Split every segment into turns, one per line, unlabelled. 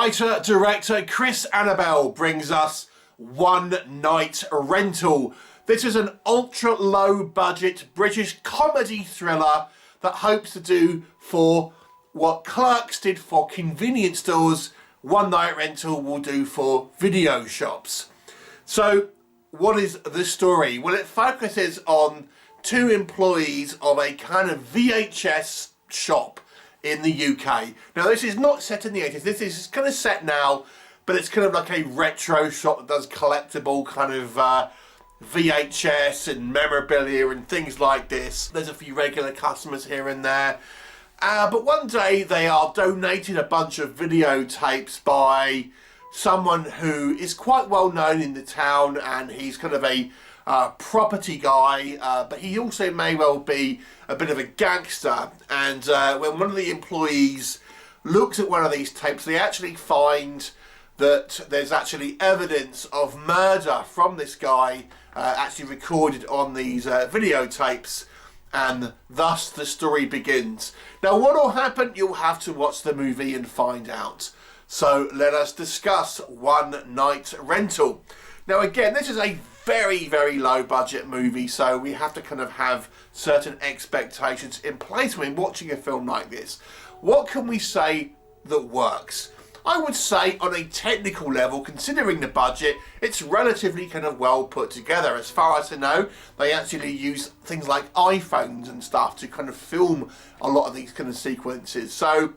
Writer, director Chris Annabelle brings us One Night Rental. This is an ultra low budget British comedy thriller that hopes to do for what Clerks did for convenience stores, One Night Rental will do for video shops. So what is the story? Well, it focuses on two employees of a kind of VHS shop in the UK. Now this is not set in the 80s, this is kind of set now, but it's kind of like a retro shop that does collectible kind of VHS and memorabilia and things like this. There's a few regular customers here and there. But one day they are donated a bunch of videotapes by someone who is quite well known in the town, and he's kind of a property guy, but he also may well be a bit of a gangster. And when one of the employees looks at one of these tapes, they actually find that there's actually evidence of murder from this guy actually recorded on these videotapes, and thus the story begins. Now what will happen? You'll have to watch the movie and find out. So let us discuss One Night Rental. Now again, this is a very, very low budget movie, so we have to kind of have certain expectations in place when watching a film like this. What can we say that works? I would say on a technical level, considering the budget, it's relatively kind of well put together. As far as I know, they actually use things like iPhones and stuff to kind of film a lot of these kind of sequences. So,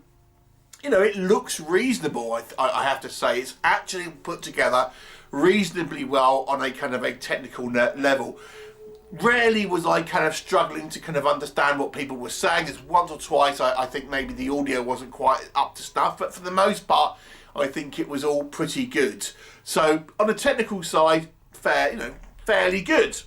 you know, it looks reasonable, I have to say. It's actually put together reasonably well on a kind of a technical level. Rarely was I kind of struggling to kind of understand what people were saying. There's once or twice I think maybe the audio wasn't quite up to snuff, but for the most part I think it was all pretty good. So on the technical side, fairly good.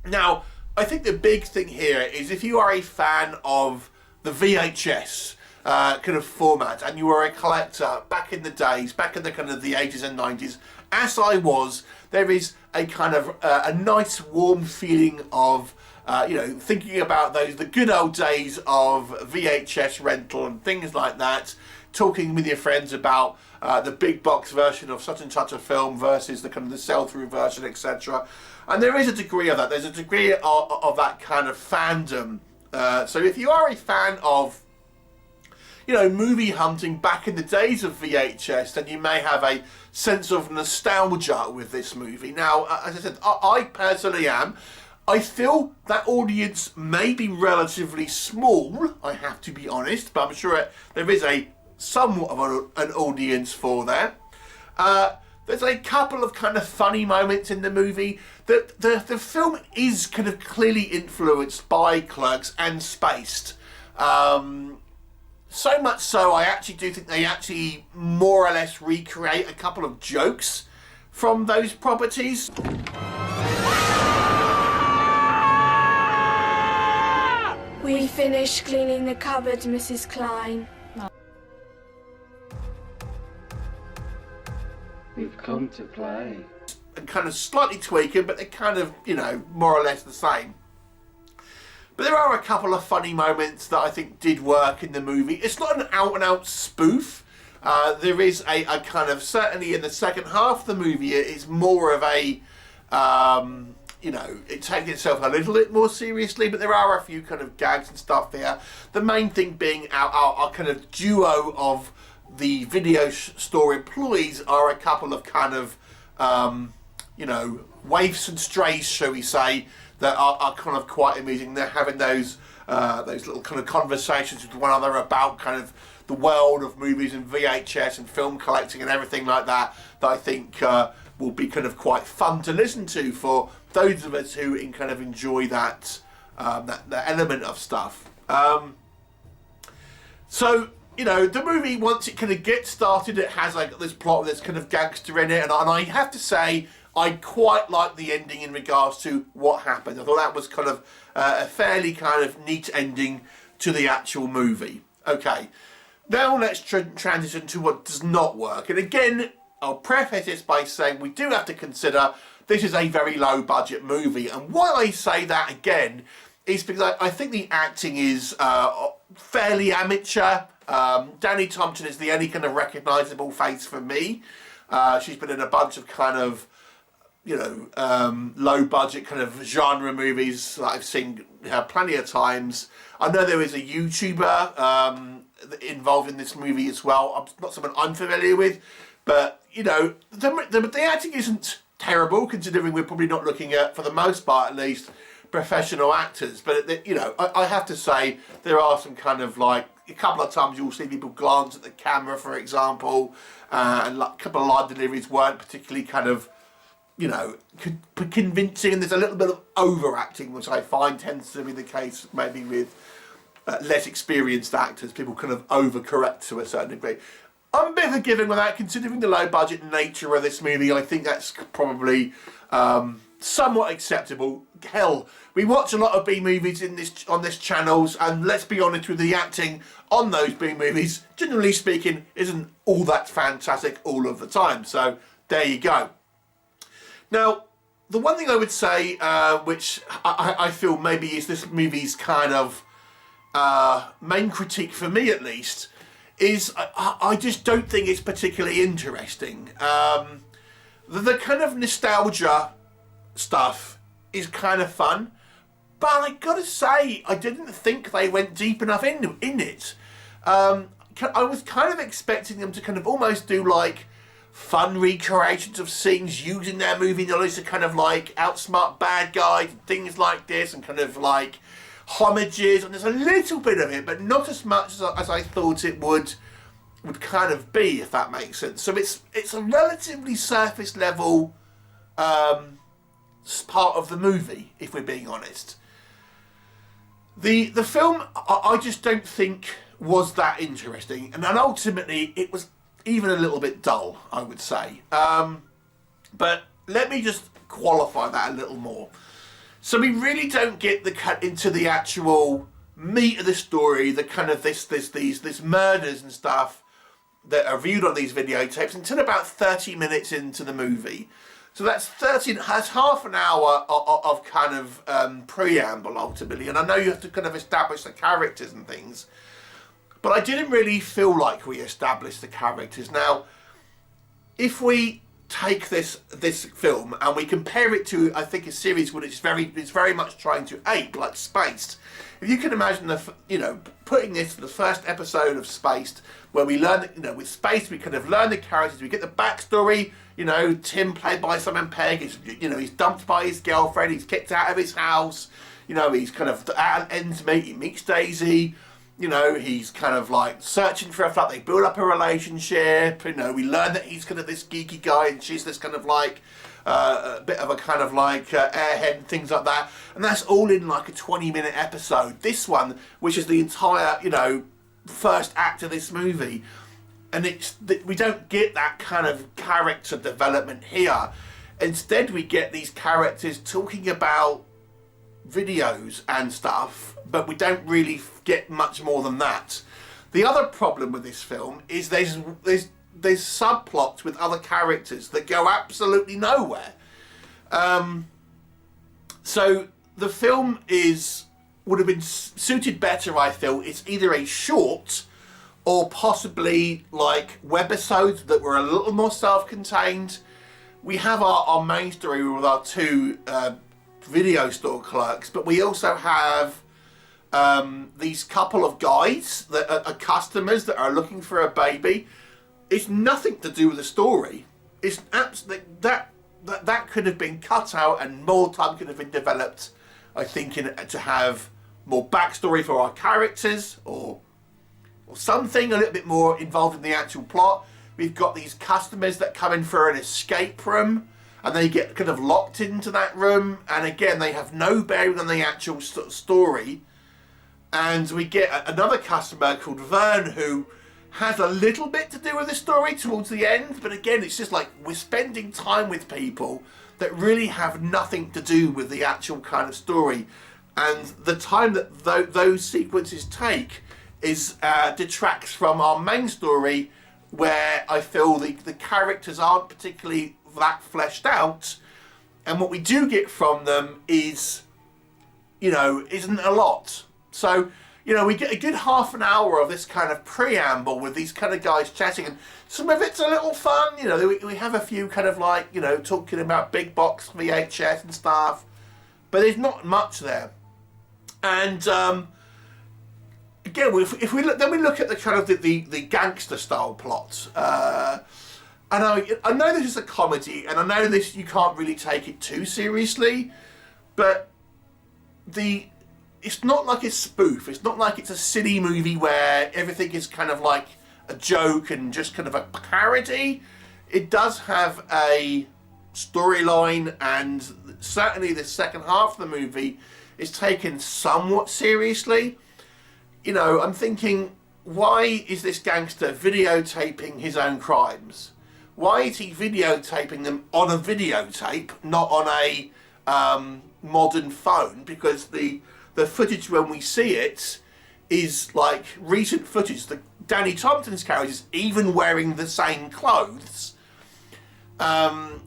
Now I think the big thing here is if you are a fan of the VHS kind of format, and you were a collector back in the days, back in the kind of the 80s and 90s, as I was, there is a kind of a nice warm feeling of thinking about the good old days of VHS rental and things like that, talking with your friends about the big box version of such and such a film versus the kind of the sell-through version, etc. And there is a degree of that. There's a degree of that kind of fandom. So if you are a fan of movie hunting back in the days of VHS, then you may have a sense of nostalgia with this movie. Now, as I said, I personally am. I feel that audience may be relatively small, I have to be honest, but I'm sure there is somewhat of an audience for there. There's a couple of kind of funny moments in the movie. The film is kind of clearly influenced by Clerks and Spaced. So much so, I actually do think they actually more or less recreate a couple of jokes from those properties.
We finished cleaning the cupboards, Mrs. Klein.
We've come to play.
And kind of slightly tweaking, but they're kind of, more or less the same. But there are a couple of funny moments that I think did work in the movie. It's not an out-and-out spoof. There is a kind of, certainly in the second half of the movie, it's more of a, it takes itself a little bit more seriously, but there are a few kind of gags and stuff there. The main thing being our kind of duo of the video store employees are a couple of kind of, waifs and strays, shall we say, that are kind of quite amusing. They're having those little kind of conversations with one another about kind of the world of movies and VHS and film collecting and everything like that, that I think will be kind of quite fun to listen to for those of us who kind of enjoy that element of stuff. So, the movie, once it kind of gets started, it has like this plot with this kind of gangster in it, and I have to say, I quite like the ending in regards to what happened. I thought that was kind of a fairly kind of neat ending to the actual movie. Okay, now let's transition to what does not work. And again, I'll preface this by saying we do have to consider this is a very low budget movie. And why I say that again is because I think the acting is fairly amateur. Dani Thompson is the only kind of recognisable face for me. She's been in a bunch of kind of, you know, low budget kind of genre movies that I've seen plenty of times. I know there is a YouTuber involved in this movie as well. Not someone I'm familiar with, but you know, the acting isn't terrible considering we're probably not looking at, for the most part at least, professional actors. But you know, I have to say there are some kind of like a couple of times you'll see people glance at the camera, for example, and like a couple of line deliveries weren't particularly kind of, you know, convincing, and there's a little bit of overacting, which I find tends to be the case maybe with less experienced actors. People kind of overcorrect to a certain degree. I'm a bit forgiving with that, considering the low budget nature of this movie. I think that's probably somewhat acceptable. Hell, we watch a lot of B movies on this channels, and let's be honest with the acting on those B movies, generally speaking, isn't all that fantastic all of the time. So there you go. Now, the one thing I would say, which I feel maybe is this movie's kind of main critique for me at least, is I just don't think it's particularly interesting. The kind of nostalgia stuff is kind of fun, but I gotta say, I didn't think they went deep enough in it. I was kind of expecting them to kind of almost do like fun recreations of scenes using their movie knowledge to kind of like outsmart bad guys and things like this, and kind of like homages, and there's a little bit of it, but not as much as I thought it would kind of be, if that makes sense. So it's a relatively surface level part of the movie, if we're being honest. The film I just don't think was that interesting, and then ultimately it was even a little bit dull, I would say. But let me just qualify that a little more. So we really don't get the cut into the actual meat of the story, the kind of these murders and stuff that are viewed on these videotapes until about 30 minutes into the movie. So that's half an hour of kind of preamble ultimately, and I know you have to kind of establish the characters and things, but I didn't really feel like we established the characters. Now, if we take this film and we compare it to, I think, a series which is very much trying to ape, like Spaced. If you can imagine putting this to the first episode of Spaced, where we learn, with Spaced we kind of learn the characters, we get the backstory. Tim, played by Simon Pegg, he's dumped by his girlfriend, he's kicked out of his house, he's kind of at ends meet, he meets Daisy. He's kind of like searching for a flat. They build up a relationship. We learn that he's kind of this geeky guy and she's this kind of like a bit of a kind of like airhead and things like that. And that's all in like a 20-minute episode. This one, which is the entire, first act of this movie. And we don't get that kind of character development here. Instead, we get these characters talking about videos and stuff, but we don't really get much more than that. The other problem with this film is there's subplots with other characters that go absolutely nowhere. So the film would have been suited better, I feel. It's either a short or possibly like webisodes that were a little more self-contained. We have our main story with our two video store clerks, but we also have these couple of guys that are customers that are looking for a baby. It's nothing to do with the story. It's absolutely that could have been cut out and more time could have been developed, I think, to have more backstory for our characters or something a little bit more involved in the actual plot. We've got these customers that come in for an escape room, and they get kind of locked into that room, and again they have no bearing on the actual story. And we get another customer called Vern who has a little bit to do with the story towards the end, but again it's just like we're spending time with people that really have nothing to do with the actual kind of story, and the time that those sequences take is detracts from our main story, where I feel the characters aren't particularly that fleshed out, and what we do get from them is, isn't a lot. So you know, we get a good half an hour of this kind of preamble with these kind of guys chatting, and some of it's a little fun. You know, we have a few kind of like, you know, talking about big box VHS and stuff, but there's not much there. And again, if we look, then we look at the kind of the gangster style plot. And I know this is a comedy, and I know this, you can't really take it too seriously, but it's not like a spoof. It's not like it's a silly movie where everything is kind of like a joke and just kind of a parody. It does have a storyline, and certainly the second half of the movie is taken somewhat seriously. You know, I'm thinking, why is this gangster videotaping his own crimes? Why is he videotaping them on a videotape, not on a modern phone? Because the footage when we see it is like recent footage. Danny Thompson's character is even wearing the same clothes. I'm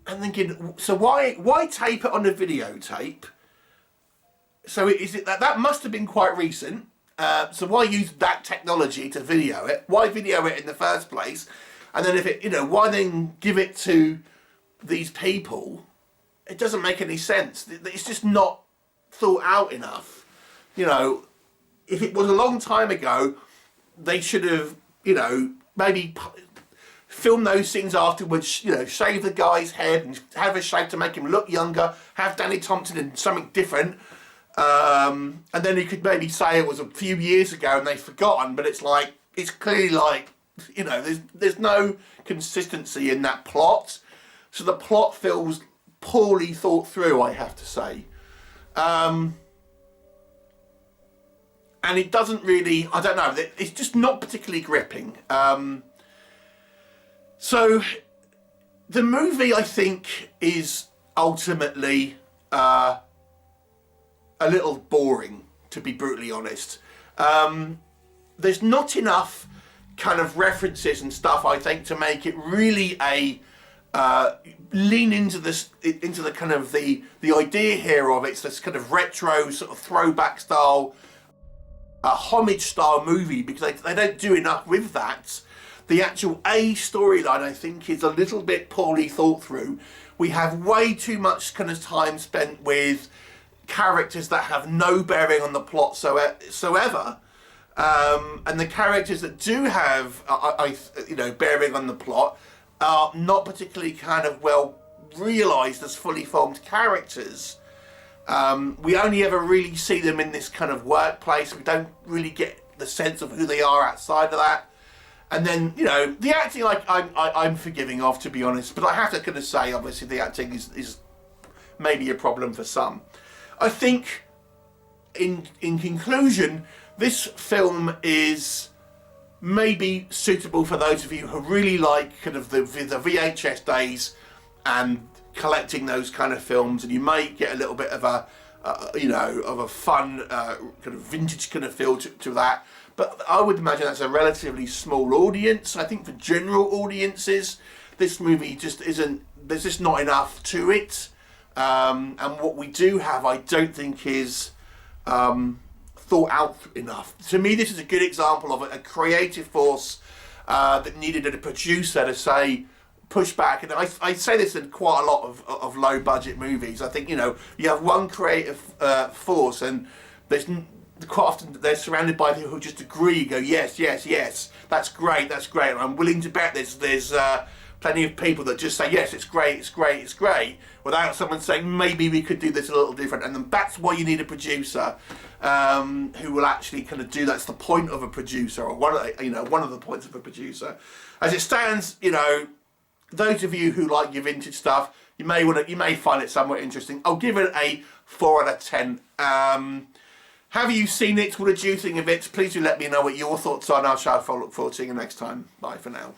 thinking, so why tape it on a videotape? So is it that must have been quite recent? So why use that technology to video it? Why video it in the first place? And then if it, you know, why then give it to these people? It doesn't make any sense. It's just not thought out enough. You know, if it was a long time ago, they should have, you know, maybe film those scenes afterwards, you know, shave the guy's head and have a shave to make him look younger, have Danny Thompson in something different, and then you could maybe say it was a few years ago and they've forgotten, but it's like, it's clearly like, you know, there's no consistency in that plot, so the plot feels poorly thought through, I have to say. And it doesn't really, I don't know, it's just not particularly gripping. So the movie, I think, is ultimately a little boring, to be brutally honest. There's not enough kind of references and stuff, I think, to make it really a lean into the kind of the idea here of it's this kind of retro sort of throwback style, homage style movie, because they don't do enough with that. The actual storyline, I think, is a little bit poorly thought through. We have way too much kind of time spent with characters that have no bearing on the plot whatsoever. And the characters that do have, you know, bearing on the plot are not particularly kind of well realised as fully formed characters. We only ever really see them in this kind of workplace. We don't really get the sense of who they are outside of that. And then, you know, the acting, like, I'm forgiving of, to be honest, but I have to kind of say, obviously, the acting is maybe a problem for some. I think, in conclusion, this film is maybe suitable for those of you who really like kind of the VHS days and collecting those kind of films, and you may get a little bit of a, you know, of a fun kind of vintage kind of feel to that. But I would imagine that's a relatively small audience. I think for general audiences, this movie just isn't, there's just not enough to it. And what we do have, I don't think is thought out enough. To me, this is a good example of a creative force that needed a producer to say, push back. And I say this in quite a lot of low budget movies. I think, you know, you have one creative force, and there's quite often they're surrounded by people who just agree, go, yes, yes, yes, that's great, and I'm willing to bet there's plenty of people that just say, yes, it's great, it's great, it's great, without someone saying, maybe we could do this a little different. And then that's why you need a producer who will actually kind of do that. That's the point of a producer, or one of the points of a producer. As it stands, you know, those of you who like your vintage stuff, you may find it somewhat interesting. I'll give it a 4 out of 10. Have you seen it? What did you think of it? Please do let me know what your thoughts are, and I'll look forward to seeing you next time. Bye for now.